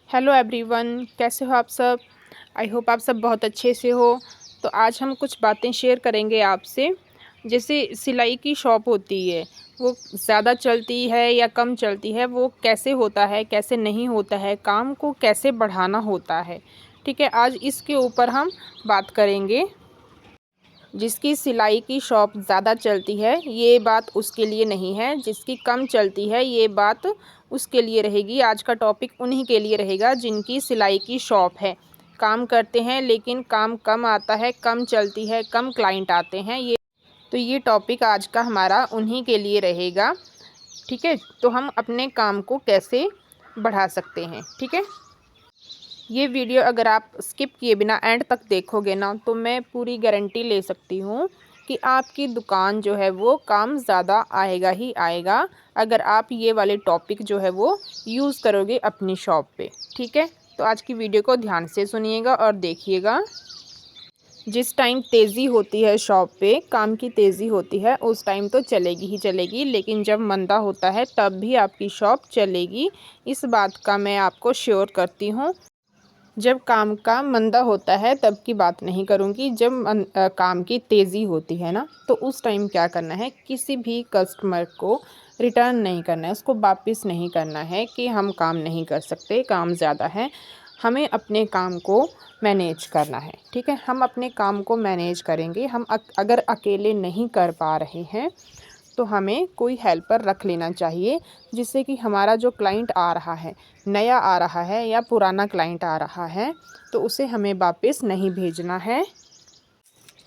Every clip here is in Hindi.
हेलो एवरीवन, कैसे हो आप सब। आई होप आप सब बहुत अच्छे से हो। तो आज हम कुछ बातें शेयर करेंगे आपसे। जैसे सिलाई की शॉप होती है, वो ज़्यादा चलती है या कम चलती है, वो कैसे होता है, कैसे नहीं होता है, काम को कैसे बढ़ाना होता है। ठीक है, आज इसके ऊपर हम बात करेंगे। जिसकी सिलाई की शॉप ज़्यादा चलती है ये बात उसके लिए नहीं है, जिसकी कम चलती है ये बात उसके लिए रहेगी। आज का टॉपिक उन्हीं के लिए रहेगा जिनकी सिलाई की शॉप है, काम करते हैं लेकिन काम कम आता है, कम चलती है, कम क्लाइंट आते हैं। ये टॉपिक आज का हमारा उन्हीं के लिए रहेगा। ठीक है, तो हम अपने काम को कैसे बढ़ा सकते हैं। ठीक है, ये वीडियो अगर आप स्किप किए बिना एंड तक देखोगे ना, तो मैं पूरी गारंटी ले सकती हूँ कि आपकी दुकान जो है वो काम ज़्यादा आएगा ही आएगा, अगर आप ये वाले टॉपिक जो है वो यूज़ करोगे अपनी शॉप पे। ठीक है, तो आज की वीडियो को ध्यान से सुनिएगा और देखिएगा। जिस टाइम तेज़ी होती है शॉप पे, काम की तेज़ी होती है, उस टाइम तो चलेगी ही चलेगी, लेकिन जब मंदा होता है तब भी आपकी शॉप चलेगी। इस बात का मैं आपको श्योर करती हूँ। जब काम का मंदा होता है तब की बात नहीं करूँगी, जब काम की तेज़ी होती है ना, तो उस टाइम क्या करना है, किसी भी कस्टमर को रिटर्न नहीं करना है, उसको वापस नहीं करना है कि हम काम नहीं कर सकते, काम ज़्यादा है। हमें अपने काम को मैनेज करना है। ठीक है, हम अपने काम को मैनेज करेंगे। हम अगर अकेले नहीं कर पा रहे हैं तो हमें कोई हेल्पर रख लेना चाहिए, जिससे कि हमारा जो क्लाइंट आ रहा है, नया आ रहा है या पुराना क्लाइंट आ रहा है, तो उसे हमें वापस नहीं भेजना है।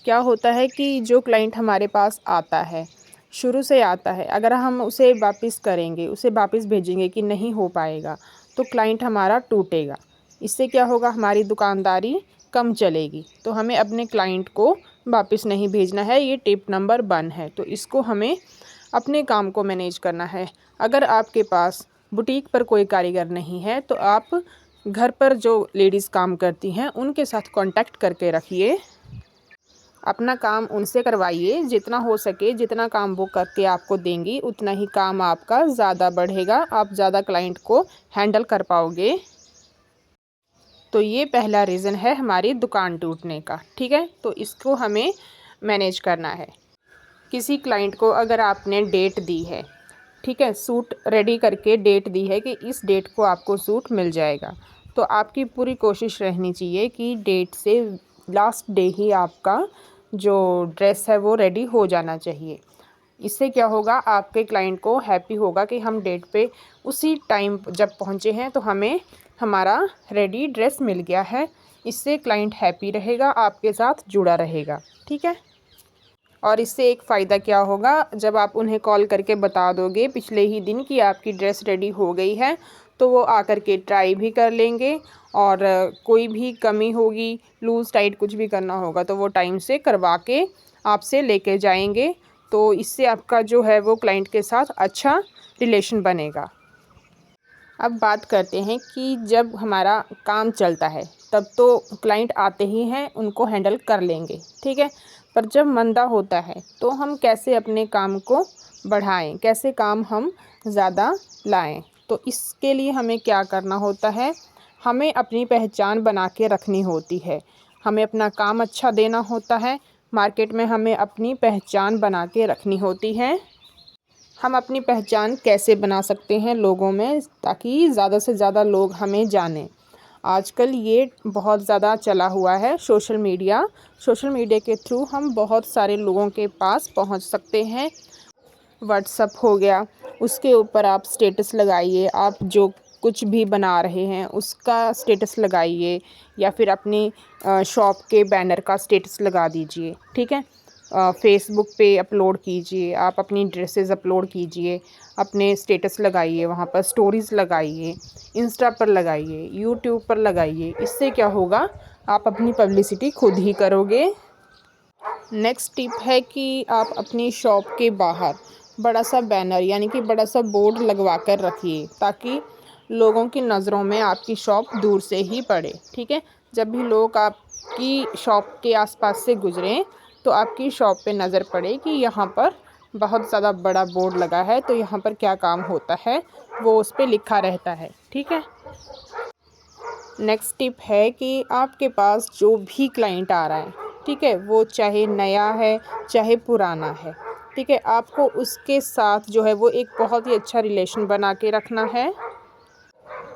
क्या होता है कि जो क्लाइंट हमारे पास आता है, शुरू से आता है, अगर हम उसे वापस करेंगे, उसे वापस भेजेंगे कि नहीं हो पाएगा, तो क्लाइंट हमारा टूटेगा। इससे क्या होगा, हमारी दुकानदारी कम चलेगी। तो हमें अपने क्लाइंट को वापस नहीं भेजना है, ये टिप नंबर 1 है। तो इसको हमें अपने काम को मैनेज करना है। अगर आपके पास बुटीक पर कोई कारीगर नहीं है, तो आप घर पर जो लेडीज़ काम करती हैं उनके साथ कांटेक्ट करके रखिए, अपना काम उनसे करवाइए। जितना हो सके, जितना काम वो करके आपको देंगी, उतना ही काम आपका ज़्यादा बढ़ेगा, आप ज़्यादा क्लाइंट को हैंडल कर पाओगे। तो ये पहला रीज़न है हमारी दुकान टूटने का। ठीक है, तो इसको हमें मैनेज करना है। किसी क्लाइंट को अगर आपने डेट दी है, ठीक है, सूट रेडी करके डेट दी है कि इस डेट को आपको सूट मिल जाएगा, तो आपकी पूरी कोशिश रहनी चाहिए कि डेट से लास्ट डे ही आपका जो ड्रेस है वो रेडी हो जाना चाहिए। इससे क्या होगा, आपके क्लाइंट को हैप्पी होगा कि हम डेट पे उसी टाइम जब पहुँचे हैं तो हमें हमारा रेडी ड्रेस मिल गया है। इससे क्लाइंट हैप्पी रहेगा, आपके साथ जुड़ा रहेगा। ठीक है, और इससे एक फ़ायदा क्या होगा, जब आप उन्हें कॉल करके बता दोगे पिछले ही दिन कि आपकी ड्रेस रेडी हो गई है, तो वो आकर के ट्राई भी कर लेंगे, और कोई भी कमी होगी, लूज़ टाइट कुछ भी करना होगा, तो वो टाइम से करवा के आपसे लेके जाएंगे। तो इससे आपका जो है वो क्लाइंट के साथ अच्छा रिलेशन बनेगा। अब बात करते हैं कि जब हमारा काम चलता है तब तो क्लाइंट आते ही हैं, उनको हैंडल कर लेंगे। ठीक है, पर जब मंदा होता है तो हम कैसे अपने काम को बढ़ाएं, कैसे काम हम ज़्यादा लाएं। तो इसके लिए हमें क्या करना होता है, हमें अपनी पहचान बना के रखनी होती है, हमें अपना काम अच्छा देना होता है, मार्केट में हमें अपनी पहचान बना के रखनी होती है। हम अपनी पहचान कैसे बना सकते हैं लोगों में, ताकि ज़्यादा से ज़्यादा लोग हमें जानें। आजकल ये बहुत ज़्यादा चला हुआ है सोशल मीडिया। सोशल मीडिया के थ्रू हम बहुत सारे लोगों के पास पहुंच सकते हैं। व्हाट्सअप हो गया, उसके ऊपर आप स्टेटस लगाइए, आप जो कुछ भी बना रहे हैं उसका स्टेटस लगाइए, या फिर अपनी शॉप के बैनर का स्टेटस लगा दीजिए। ठीक है, फेसबुक पे अपलोड कीजिए, आप अपनी ड्रेसेस अपलोड कीजिए, अपने स्टेटस लगाइए, वहाँ पर स्टोरीज़ लगाइए, इंस्टा पर लगाइए, यूट्यूब पर लगाइए। इससे क्या होगा, आप अपनी पब्लिसिटी खुद ही करोगे। नेक्स्ट टिप है कि आप अपनी शॉप के बाहर बड़ा सा बैनर यानी कि बड़ा सा बोर्ड लगवा कर रखिए, ताकि लोगों की नज़रों में आपकी शॉप दूर से ही पड़े। ठीक है, जब भी लोग आपकी शॉप के आसपास से गुजरें तो आपकी शॉप पे नज़र पड़े कि यहाँ पर बहुत ज़्यादा बड़ा बोर्ड लगा है, तो यहाँ पर क्या काम होता है वो उस पर लिखा रहता है। ठीक है, नेक्स्ट टिप है कि आपके पास जो भी क्लाइंट आ रहा है, ठीक है, वो चाहे नया है चाहे पुराना है, ठीक है, आपको उसके साथ जो है वो एक बहुत ही अच्छा रिलेशन बना के रखना है।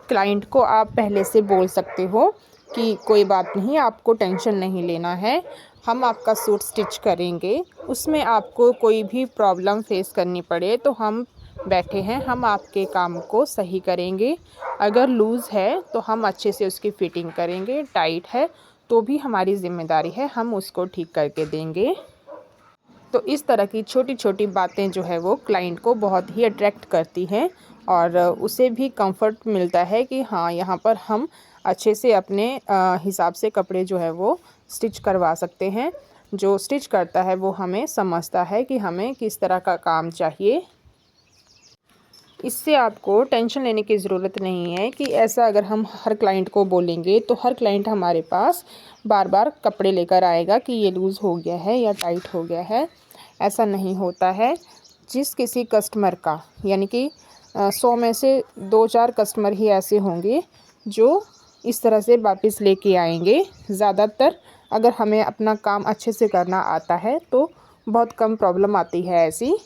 क्लाइंट को आप पहले से बोल सकते हो कि कोई बात नहीं, आपको टेंशन नहीं लेना है, हम आपका सूट स्टिच करेंगे, उसमें आपको कोई भी प्रॉब्लम फेस करनी पड़े तो हम बैठे हैं, हम आपके काम को सही करेंगे। अगर लूज़ है तो हम अच्छे से उसकी फ़िटिंग करेंगे, टाइट है तो भी हमारी ज़िम्मेदारी है, हम उसको ठीक करके देंगे। तो इस तरह की छोटी छोटी बातें जो है वो क्लाइंट को बहुत ही अट्रैक्ट करती हैं और उसे भी कंफर्ट मिलता है कि हाँ, यहाँ पर हम अच्छे से अपने हिसाब से कपड़े जो है वो स्टिच करवा सकते हैं। जो स्टिच करता है वो हमें समझता है कि हमें किस तरह का काम चाहिए। इससे आपको टेंशन लेने की ज़रूरत नहीं है कि ऐसा अगर हम हर क्लाइंट को बोलेंगे तो हर क्लाइंट हमारे पास बार बार कपड़े लेकर आएगा कि ये लूज़ हो गया है या टाइट हो गया है। ऐसा नहीं होता है। जिस किसी कस्टमर का, यानी कि 100 में से 2-4 कस्टमर ही ऐसे होंगे जो इस तरह से वापस लेके आएंगे। ज़्यादातर अगर हमें अपना काम अच्छे से करना आता है तो बहुत कम प्रॉब्लम आती है ऐसी।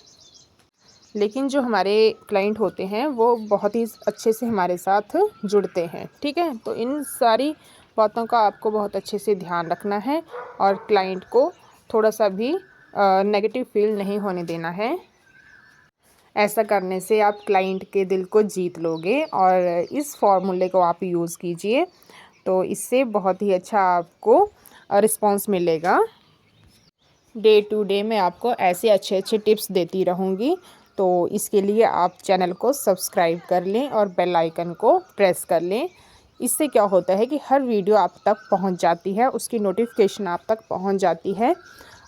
लेकिन जो हमारे क्लाइंट होते हैं वो बहुत ही अच्छे से हमारे साथ जुड़ते हैं, ठीक है। तो इन सारी बातों का आपको बहुत अच्छे से ध्यान रखना है और क्लाइंट को थोड़ा सा भी नेगेटिव फील नहीं होने देना है। ऐसा करने से आप क्लाइंट के दिल को जीत लोगे और इस फॉर्मूले को आप यूज़ कीजिए तो इससे बहुत ही अच्छा आपको रिस्पॉन्स मिलेगा। डे टू डे मैं आपको ऐसे अच्छे अच्छे टिप्स देती रहूँगी, तो इसके लिए आप चैनल को सब्सक्राइब कर लें और बेल आइकन को प्रेस कर लें। इससे क्या होता है कि हर वीडियो आप तक पहुंच जाती है, उसकी नोटिफिकेशन आप तक पहुंच जाती है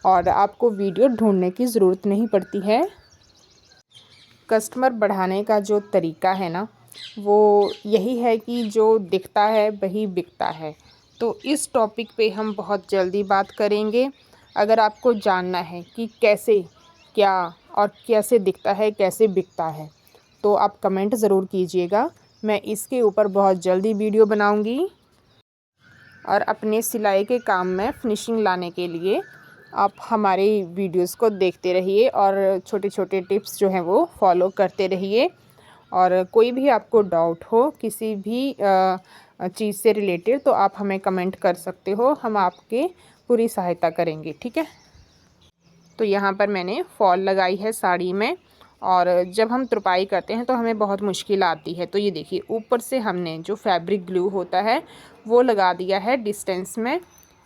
और आपको वीडियो ढूंढने की ज़रूरत नहीं पड़ती है। कस्टमर बढ़ाने का जो तरीका है ना, वो यही है कि जो दिखता है वही बिकता है। तो इस टॉपिक पे हम बहुत जल्दी बात करेंगे। अगर आपको जानना है कि कैसे, क्या और कैसे दिखता है, कैसे बिकता है, तो आप कमेंट ज़रूर कीजिएगा। मैं इसके ऊपर बहुत जल्दी वीडियो बनाऊंगी। और अपने सिलाई के काम में फिनिशिंग लाने के लिए आप हमारे वीडियोस को देखते रहिए और छोटे छोटे टिप्स जो हैं वो फॉलो करते रहिए। और कोई भी आपको डाउट हो किसी भी चीज़ से रिलेटेड तो आप हमें कमेंट कर सकते हो, हम आपके पूरी सहायता करेंगे, ठीक है। तो यहाँ पर मैंने फॉल लगाई है साड़ी में और जब हम तुरपाई करते हैं तो हमें बहुत मुश्किल आती है। तो ये देखिए, ऊपर से हमने जो फैब्रिक ग्लू होता है वो लगा दिया है डिस्टेंस में।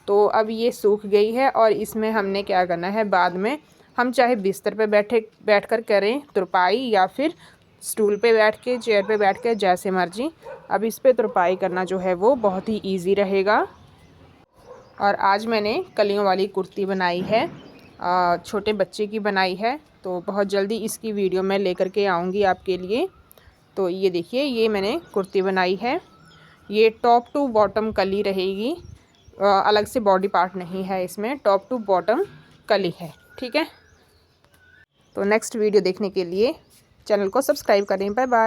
तो अब ये सूख गई है और इसमें हमने क्या करना है, बाद में हम चाहे बिस्तर पे बैठकर करें तुरपाई या फिर स्टूल पे बैठ के, चेयर पे बैठ के, जैसे मर्जी। अब इस पे तुरपाई करना जो है वो बहुत ही ईजी रहेगा। और आज मैंने कलियों वाली कुर्ती बनाई है, छोटे बच्चे की बनाई है। तो बहुत जल्दी इसकी वीडियो मैं लेकर के आऊँगी आपके लिए। तो ये देखिए, ये मैंने कुर्ती बनाई है। ये टॉप टू बॉटम कली रहेगी, अलग से बॉडी पार्ट नहीं है इसमें, टॉप टू बॉटम कली है, ठीक है। तो नेक्स्ट वीडियो देखने के लिए चैनल को सब्सक्राइब करें। Bye bye.